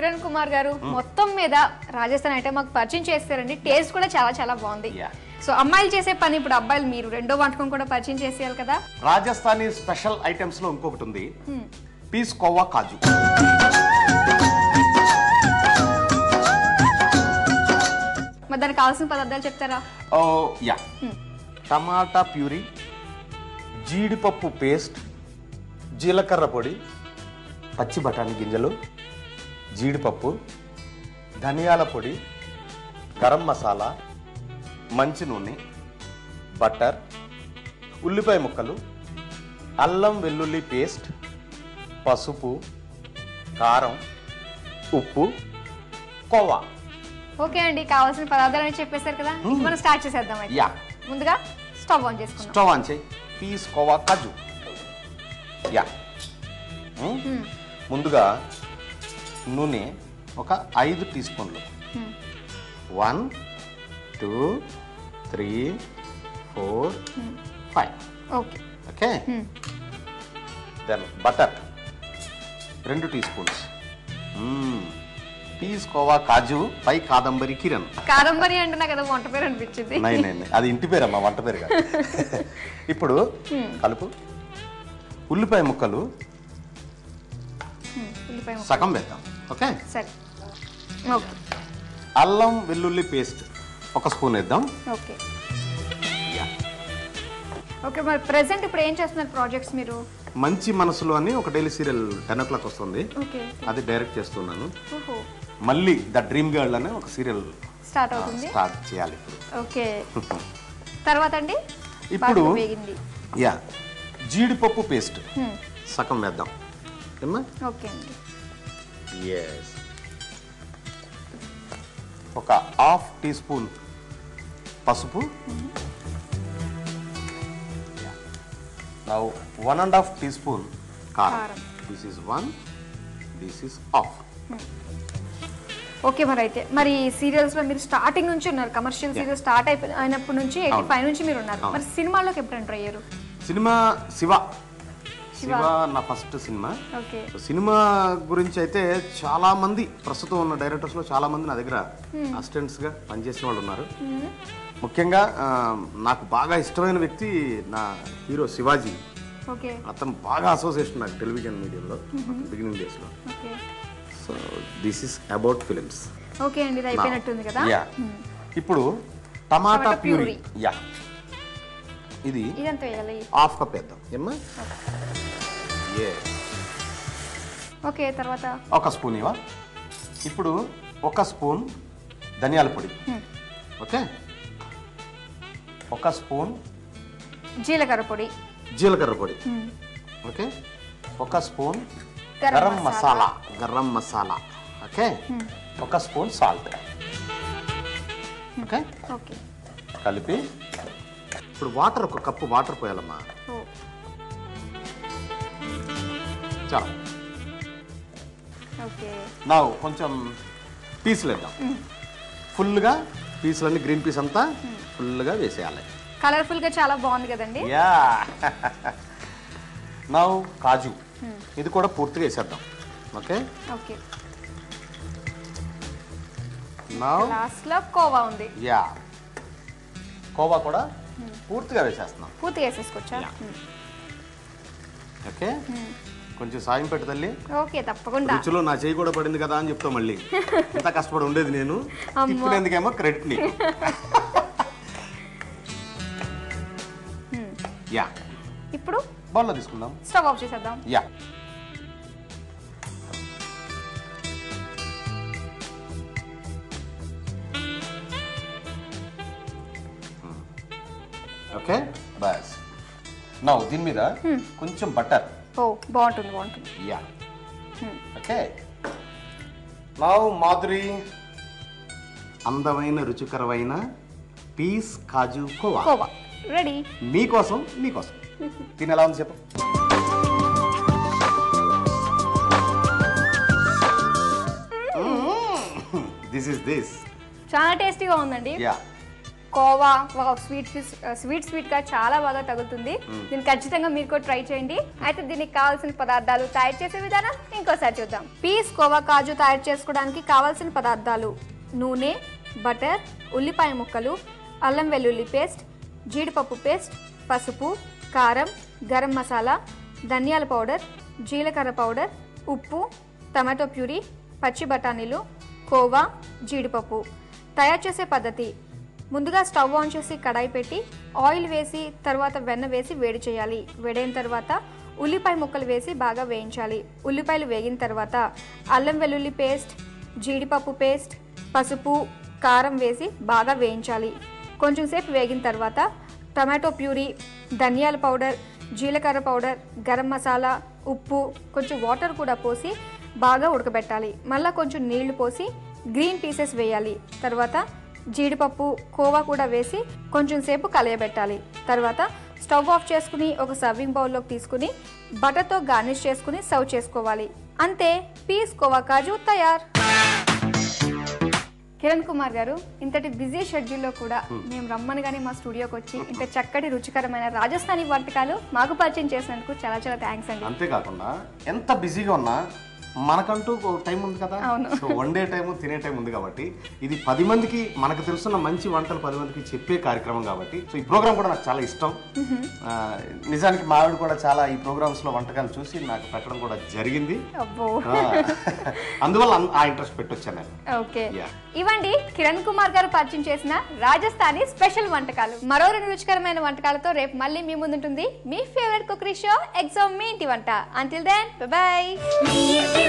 కిరణ్ కుమార్ గారు మొత్తం మీద రాజస్థాన్ ఐటమ్ మాకు పరిచయం చేస్తారండి. టేస్ట్ కూడా చాలా చాలా బాగుంది. సో అమ్మాయిలు చేసే పని ఇప్పుడు అబ్బాయిలు మీరు రెండో వంటకం కూడా పరిచయం చేసేయాలి కదా. రాజస్థానీ స్పెషల్ ఐటమ్స్ లో ఇంకొకటి ఉంది, పీస్ కోవా కాజు. మరి దానికి కావాల్సిన పదార్థాలు చెప్తారా? టమాటా ప్యూరీ, జీడిపప్పు పేస్ట్, జీలకర్ర పొడి, పచ్చి బఠానీ గింజలు, జీడిపప్పు, ధనియాల పొడి, గరం మసాలా, మంచి నూనె, బటర్, ఉల్లిపాయ ముక్కలు, అల్లం వెల్లుల్లి పేస్ట్, పసుపు, కారం, ఉప్పు, కోవా. ఓకే అండి, కావాల్సిన పదార్థాలు చెప్పేశారు కదా, మనం స్టార్ట్ చేసేద్దాం. ముందుగా స్టవ్ ఆన్ చేసుకుందాం. స్టవ్ ఆన్ చేయి. పీస్ కోవా కాజు. ముందుగా నూనె ఒక 5 టీ స్పూన్లు. 1 2 3 4 5. Okay. Then butter 2 tea spoons. పీస్ కోవా కాజు పై కాదంబరి కిరణ్. కాదంబరి అంటే నాకు కదా వంట పేరు అనిపించింది. అది ఇంటి పేరు అమ్మా, వంట పేరు కాదు. ఇప్పుడు కలుపు. ఉల్లిపాయ ముక్కలు సగం వేద్దాం. ఓకే. అల్లం వెల్లుల్లి పేస్ట్ 1 స్పూన్ వేద్దాం. ఓకే. మరి ప్రెసెంట్ ఇప్పుడు ఏం చేస్తున్నారు ప్రాజెక్ట్స్ మీరు? మంచి మనసులో అని ఒక డైలీ సీరియల్ 10 o'clock వస్తుంది, అది డైరెక్ట్ చేస్తున్నాను. మళ్ళీ ద డ్రీమ్ గర్ల్ అనే ఒక సీరియల్ స్టార్ట్ చేయాలి ఇప్పుడు. ఓకే. తర్వాత అండి ఇప్పుడు జీడిపప్పు పేస్ట్ సగం వేద్దాం. ఓకే అండి. ఒక ½ టీ స్పూన్ పసుపు. Now 1.5 teaspoon కారం. This is 1, this is half. Okay. మరి సీరియల్స్ లో మీరు స్టార్టింగ్ నుంచి ఉన్నారు, కమర్షియల్ సీరియల్ స్టార్ట్ అయినప్పటి నుంచి 85 నుంచి మీరు ఉన్నారు. మరి సినిమాలోకి ఎప్పుడు ఎంటర్ అయ్యారు? సినిమా శివ నా ఫస్ట్ సినిమా. సినిమా గురించి అయితే చాలా మంది ప్రస్తుతం ఉన్న డైరెక్టర్స్ లో చాలా మంది నా దగ్గర అసిస్టెంట్స్ గా పనిచేసిన వాళ్ళు ఉన్నారు. ముఖ్యంగా నాకు బాగా ఇష్టమైన వ్యక్తి నా హీరో శివాజీ. అతను బాగా అసోసియేషన్ నాకు టెలివిజన్ మీడియంలో బిగినింగ్ డేస్ లో. So this is about films. Okay అండి, ఇది అయిపోయినట్టుంది కదా. ఇప్పుడు టమాటా ప్యూరీ. ఇది ½ కప్ వేద్దాం. ఏమ్మా? ఓకే. తర్వాత 1 స్పూన్ ఇవా. ఇప్పుడు 1 స్పూన్ ధనియాల పొడి. ఓకే. 1 స్పూన్ జీలకర్ర పొడి. Okay. 1 spoon garam masala. Okay. 1 spoon salt. Okay. కలిపి ఇప్పుడు వాటర్ 1 కప్పు వాటర్ పోయాలమ్మా. చాలా. నా కొంచెం పీసులు వేద్దాం. ఫుల్గా పీసులన్నీ గ్రీన్ పీస్ అంతా ఫుల్గా వేసేయాలి. కలర్ఫుల్ గా చాలా బాగుంది కదండి. నా కాజు ఇది కూడా పూర్తిగా వేసేద్దాం. ఓకే. లాస్ట్ లో కోవా ఉంది. కోవా కూడా పూర్తిగా వేసేస్తున్నాం. పూర్తిగా వేసేసుకోవచ్చా? ఓకే. కొంచెం సాయం పెట్టు తల్లి. ఓకే, తప్పకుండా. రుచిలో నా చేయి కూడా పడింది కదా అని చెప్తా. మళ్ళీ ఇంత కష్టపడి ఉండేది నేను, తిప్పినందుకేమో క్రెడిట్ నీకు. ఇప్పుడు బౌల్లో తీసుకుందాం. స్టవ్ ఆఫ్ చేసేద్దాం. ఓకే. బస్ నౌ దీని మీద కొంచెం బటర్. బాగుంటుంది. ఓకే. నౌ మాధురి, అందమైన రుచికరమైన పీస్ కాజు కోవా రెడీ. నీకోసం దీని ఎలా ఉంది చెప్పు. దిస్. చాలా టేస్టీగా ఉందండి. కోవా స్వీట్ గా చాలా బాగా తగులుతుంది. దీన్ని ఖచ్చితంగా మీరు కూడా ట్రై చేయండి. అయితే దీనికి కావాల్సిన పదార్థాలు, తయారు చేసే విధానం ఇంకోసారి చూద్దాం. పీస్ కోవా కాజు తయారు చేసుకోవడానికి కావాల్సిన పదార్థాలు: నూనె, బటర్, ఉల్లిపాయ ముక్కలు, అల్లం వెల్లుల్లి పేస్ట్, జీడిపప్పు పేస్ట్, పసుపు, కారం, గరం మసాలా, ధనియాల పౌడర్, జీలకర్ర పౌడర్, ఉప్పు, టమాటో ప్యూరీ, పచ్చి బఠానీలు, కోవా, జీడిపప్పు. తయారు చేసే పద్ధతి: ముందుగా స్టవ్ ఆన్ చేసి కడాయి పెట్టి ఆయిల్ వేసి తర్వాత వెన్న వేసి వేడి చేయాలి. వేడైన తర్వాత ఉల్లిపాయ ముక్కలు వేసి బాగా వేయించాలి. ఉల్లిపాయలు వేగిన తర్వాత అల్లం వెల్లుల్లి పేస్ట్, జీడిపప్పు పేస్ట్, పసుపు, కారం వేసి బాగా వేయించాలి. కొంచెం సేపు వేగిన తర్వాత టమాటో ప్యూరీ, ధనియాల పౌడర్, జీలకర్ర పౌడర్, గరం మసాలా, ఉప్పు, కొంచెం వాటర్ కూడా పోసి బాగా ఉడకబెట్టాలి. మళ్ళీ కొంచెం నీళ్లు పోసి గ్రీన్ పీసెస్ వేయాలి. తర్వాత జీడిపప్పు, కోవా కూడా వేసి కొంచెం సేపు కలయబెట్టాలి. తర్వాత స్టవ్ ఆఫ్ చేసుకుని ఒక సర్వింగ్ బౌల్లోకి తీసుకుని బటర్తో గార్నిష్ చేసుకుని సర్వ్ చేసుకోవాలి. అంతే, పీస్ కోవా కాజు తయారు. కిరణ్ కుమార్ గారు, ఇంతటి బిజీ షెడ్యూల్లో కూడా మేము రమ్మనగానే మా స్టూడియోకి వచ్చి ఇంత చక్కటి రుచికరమైన రాజస్థానీ వంటకాలు మాకు పరిచయం చేసినందుకు చాలా చాలా థ్యాంక్స్ అండి. అంతేకాకుండా ఎంత బిజీగా ఉన్నా మనకంటూ టైం ఉంది కదా, సో వండే టైం, తినే టైం ఉంది కాబట్టి ఇది 10 మందికి మనకు తెలుసున్న మంచి వంటలు 10 మందికి చెప్పే కార్యక్రమం కాబట్టి సో ఈ ప్రోగ్రామ్ కూడా నాకు చాలా ఇష్టం. నిజానికి మా ఆవిడ కూడా చాలా ఈ ప్రోగ్రామ్స్ లో వంటకాలు చూసి నాకు పెట్టడం కూడా జరిగింది. అందువల్ల ఆ ఇంట్రెస్ట్ పెట్టొచ్చాను నేను. ఓకే, ఇవ్వండి కిరణ్ కుమార్ గారు పరిచయం చేసిన రాజస్థానీ స్పెషల్ వంటకాలు. మరో 2 రుచికరమైన వంటకాలతో రేపు మళ్ళీ మీ ముందుంటుంది మీ ఫేవరెట్ కుకరీ షో ఎగ్జామ్ మీ ఇంటి వంట. Until then bye by.